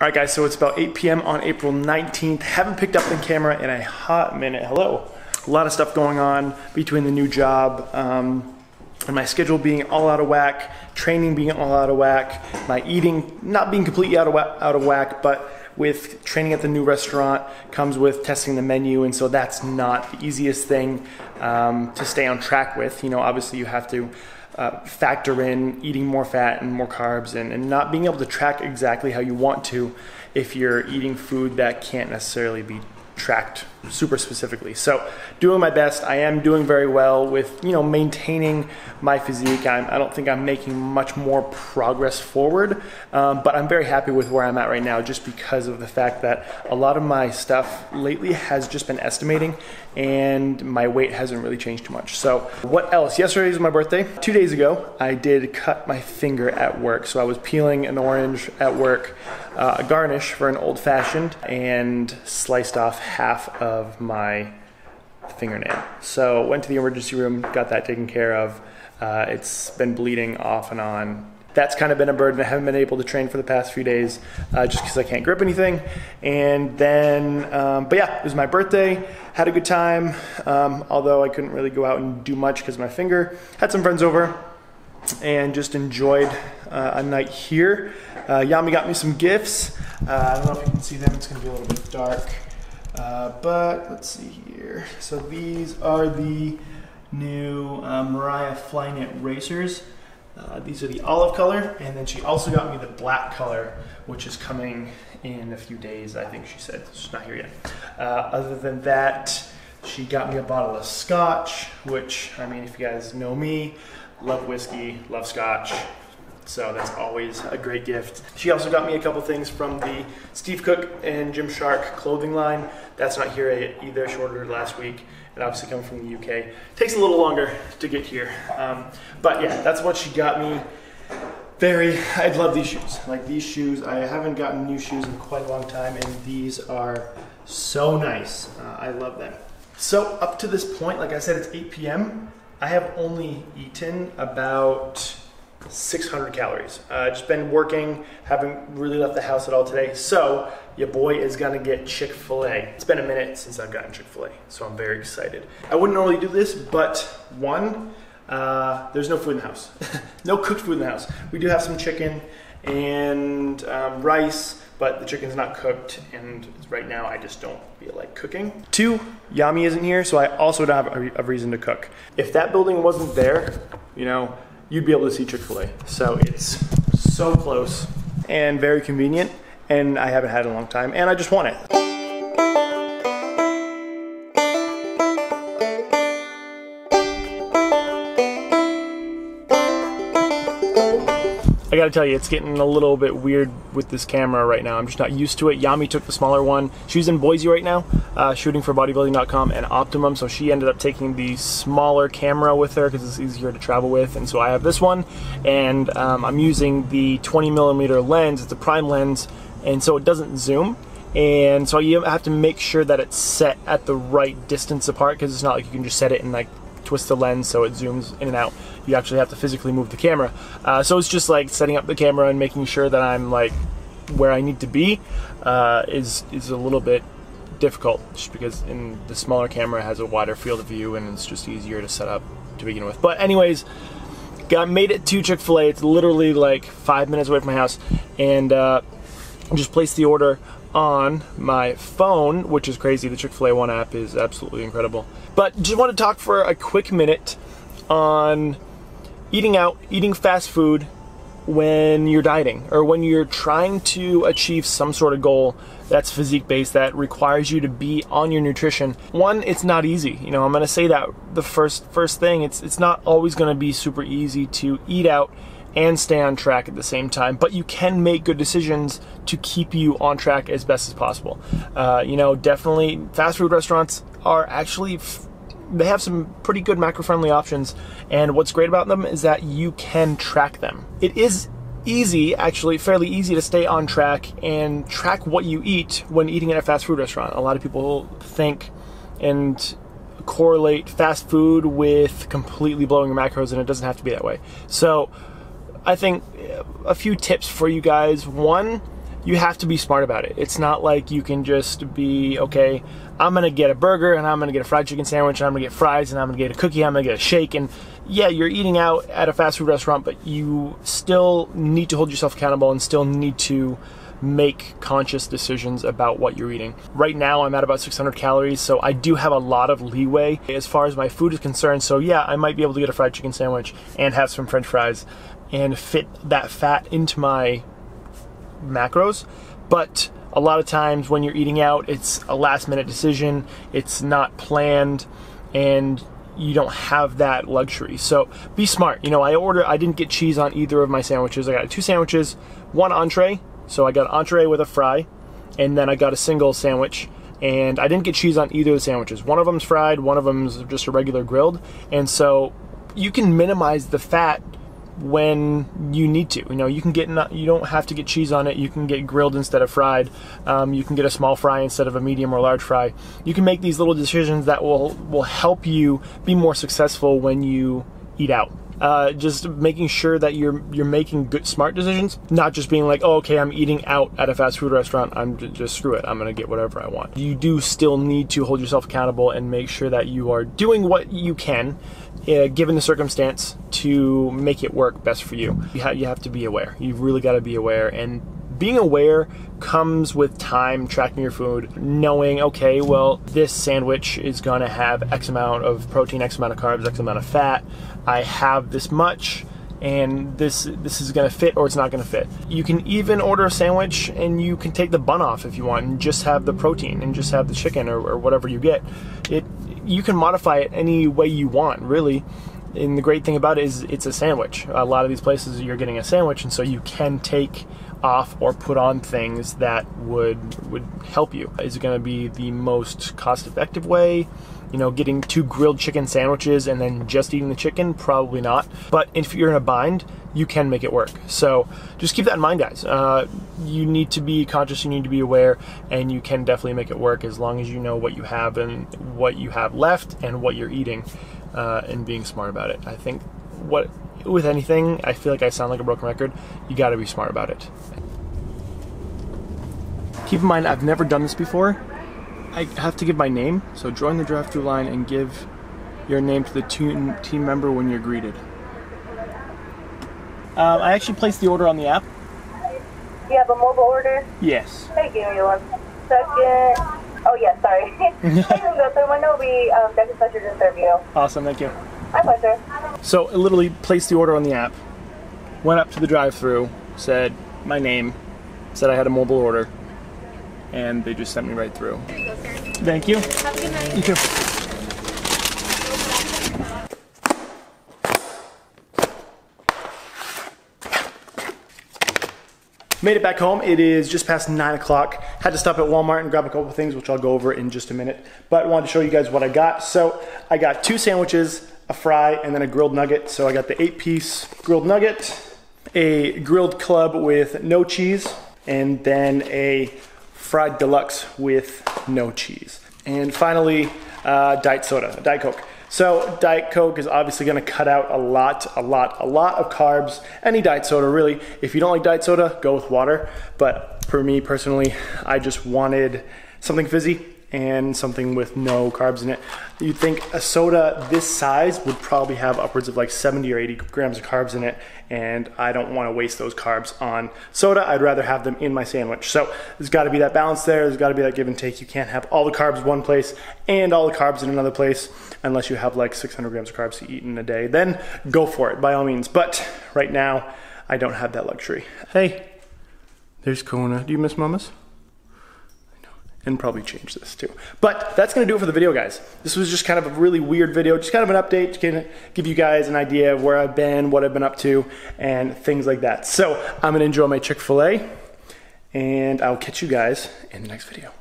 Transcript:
All right, guys, so it's about 8 p.m. on April 19th. Haven't picked up the camera in a hot minute. Hello. A lot of stuff going on between the new job and my schedule being all out of whack, training being all out of whack, my eating not being completely out of whack, but with training at the new restaurant comes with testing the menu, and so that's not the easiest thing to stay on track with. You know, obviously you have to factor in eating more fat and more carbs and not being able to track exactly how you want to if you're eating food that can't necessarily be tracked super specifically. So doing my best. I am doing very well with, you know, maintaining my physique. I don't think I'm making much more progress forward, but I'm very happy with where I'm at right now just because of the fact that a lot of my stuff lately has just been estimating and my weight hasn't really changed too much. So what else? Yesterday was my birthday. 2 days ago, I did cut my finger at work. So I was peeling an orange at work, a garnish for an old fashioned, and sliced off half of my fingernail. So went to the emergency room, got that taken care of. It's been bleeding off and on. That's kind of been a burden. I haven't been able to train for the past few days just because I can't grip anything. And then, but yeah, it was my birthday. Had a good time, although I couldn't really go out and do much because of my finger. Had some friends over and just enjoyed a night here. Yami got me some gifts. I don't know if you can see them. It's going to be a little bit dark. But let's see here. So these are the new Mariah Flyknit racers. These are the olive color, and then she also got me the black color, which is coming in a few days, I think she said. She's not here yet. Other than that, she got me a bottle of scotch, which, I mean, if you guys know me, love whiskey, love scotch. So that's always a great gift. She also got me a couple things from the Steve Cook and Gymshark clothing line. That's not here either. She ordered last week. And obviously coming from the UK. Takes a little longer to get here. But yeah, that's what she got me. I love these shoes. Like these shoes, I haven't gotten new shoes in quite a long time, and these are so nice. I love them. So up to this point, like I said, it's 8 p.m. I have only eaten about 600 calories. Just been working, haven't really left the house at all today. So your boy is gonna get Chick-fil-A. It's been a minute since I've gotten Chick-fil-A, so I'm very excited. I wouldn't normally do this, but one, there's no food in the house. No cooked food in the house. We do have some chicken and rice, but the chicken's not cooked, and right now I just don't feel like cooking. Two, Yami isn't here, so I also don't have a reason to cook. If that building wasn't there, you know, you'd be able to see Chick-fil-A. So it's so close and very convenient, and I haven't had it in a long time, and I just want it. I gotta tell you, it's getting a little bit weird with this camera right now. I'm just not used to it. Yami took the smaller one. She's in Boise right now, shooting for bodybuilding.com and Optimum, so she ended up taking the smaller camera with her because it's easier to travel with, and so I have this one, and I'm using the 20mm lens. It's a prime lens, and so it doesn't zoom, and so you have to make sure that it's set at the right distance apart, because it's not like you can just set it and like twist the lens so it zooms in and out. You actually have to physically move the camera. So it's just like setting up the camera and making sure that I'm like where I need to be is a little bit difficult, just because in the smaller camera has a wider field of view and it's just easier to set up to begin with. But anyways, made it to Chick-fil-A. It's literally like 5 minutes away from my house, and just placed the order on my phone, which is crazy. The Chick-fil-A One app is absolutely incredible. But just want to talk for a quick minute on eating out, eating fast food when you're dieting, or when you're trying to achieve some sort of goal that's physique based, that requires you to be on your nutrition. One, it's not easy. You know, I'm gonna say that the first thing, it's not always gonna be super easy to eat out and stay on track at the same time, but you can make good decisions to keep you on track as best as possible. You know, definitely fast food restaurants are actually, they have some pretty good macro-friendly options, and what's great about them is that you can track them. It is easy, actually fairly easy, to stay on track and track what you eat when eating at a fast food restaurant. A lot of people think and correlate fast food with completely blowing your macros, and it doesn't have to be that way. So I think a few tips for you guys. One, you have to be smart about it. It's not like you can just be, okay, I'm gonna get a burger and I'm gonna get a fried chicken sandwich and I'm gonna get fries and I'm gonna get a cookie, I'm gonna get a shake. And yeah, you're eating out at a fast food restaurant, but you still need to hold yourself accountable and still need to make conscious decisions about what you're eating. Right now I'm at about 600 calories, so I do have a lot of leeway as far as my food is concerned. So yeah, I might be able to get a fried chicken sandwich and have some french fries and fit that fat into my macros. But a lot of times when you're eating out, it's a last minute decision, it's not planned, and you don't have that luxury. So be smart. You know, I didn't get cheese on either of my sandwiches. I got 2 sandwiches, 1 entree. So I got an entree with a fry, and then I got a single sandwich, and I didn't get cheese on either of the sandwiches. One of them's fried, one of them's just a regular grilled, and so you can minimize the fat when you need to. You know, you don't have to get cheese on it. You can get grilled instead of fried. You can get a small fry instead of a medium or large fry. You can make these little decisions that will help you be more successful when you eat out. Just making sure that you're making good, smart decisions, not just being like, oh, okay, I'm eating out at a fast food restaurant, I'm just screw it, I'm gonna get whatever I want. You do still need to hold yourself accountable and make sure that you are doing what you can, given the circumstance, to make it work best for you. You have to be aware. You've really got to be aware, and being aware comes with time, tracking your food, knowing, okay, well, this sandwich is gonna have X amount of protein, X amount of carbs, X amount of fat. I have this much, and this is gonna fit or it's not gonna fit. You can even order a sandwich and you can take the bun off if you want and just have the protein and just have the chicken or whatever you get. You can modify it any way you want, really. And the great thing about it is it's a sandwich. A lot of these places you're getting a sandwich, and so you can take off or put on things that would help you. Is it going to be the most cost-effective way? You know, getting 2 grilled chicken sandwiches and then just eating the chicken? Probably not. But if you're in a bind, you can make it work. So just keep that in mind, guys. You need to be conscious, you need to be aware, and you can definitely make it work as long as you know what you have and what you have left and what you're eating, and being smart about it. I think with anything, I feel like I sound like a broken record. You got to be smart about it. Keep in mind, I've never done this before. I have to give my name, so join the drive-thru line and give your name to the team member when you're greeted. I actually placed the order on the app. You have a mobile order? Yes. Hey, give me 1 second. Oh, yeah, sorry. Hey, go through. I know we definitely pleasure to serve you. Awesome, thank you. My pleasure. So I literally placed the order on the app, went up to the drive-thru, said my name, said I had a mobile order, and they just sent me right through. There you go, sir. Thank you. Have a good night. You too. Made it back home. It is just past 9 o'clock. Had to stop at Walmart and grab a couple of things, which I'll go over in just a minute. But I wanted to show you guys what I got. So I got 2 sandwiches, a fry, and then a grilled nugget. So I got the 8-piece grilled nugget, a grilled club with no cheese, and then a fried deluxe with no cheese. And finally, diet soda, Diet Coke. So Diet Coke is obviously gonna cut out a lot of carbs. Any diet soda, really. If you don't like diet soda, go with water. But for me personally, I just wanted something fizzy and something with no carbs in it. You'd think a soda this size would probably have upwards of like 70 or 80 grams of carbs in it, and I don't want to waste those carbs on soda. I'd rather have them in my sandwich. So there's got to be that balance there. There's got to be that give and take. You can't have all the carbs one place and all the carbs in another place unless you have like 600 grams of carbs to eat in a day. Then go for it, by all means. But right now, I don't have that luxury. Hey, there's Kona. Do you miss mamas? And probably change this too. But that's gonna do it for the video, guys. This was just kind of a really weird video, just kind of an update to kind of give you guys an idea of where I've been, what I've been up to, and things like that. So I'm gonna enjoy my Chick-fil-A, and I'll catch you guys in the next video.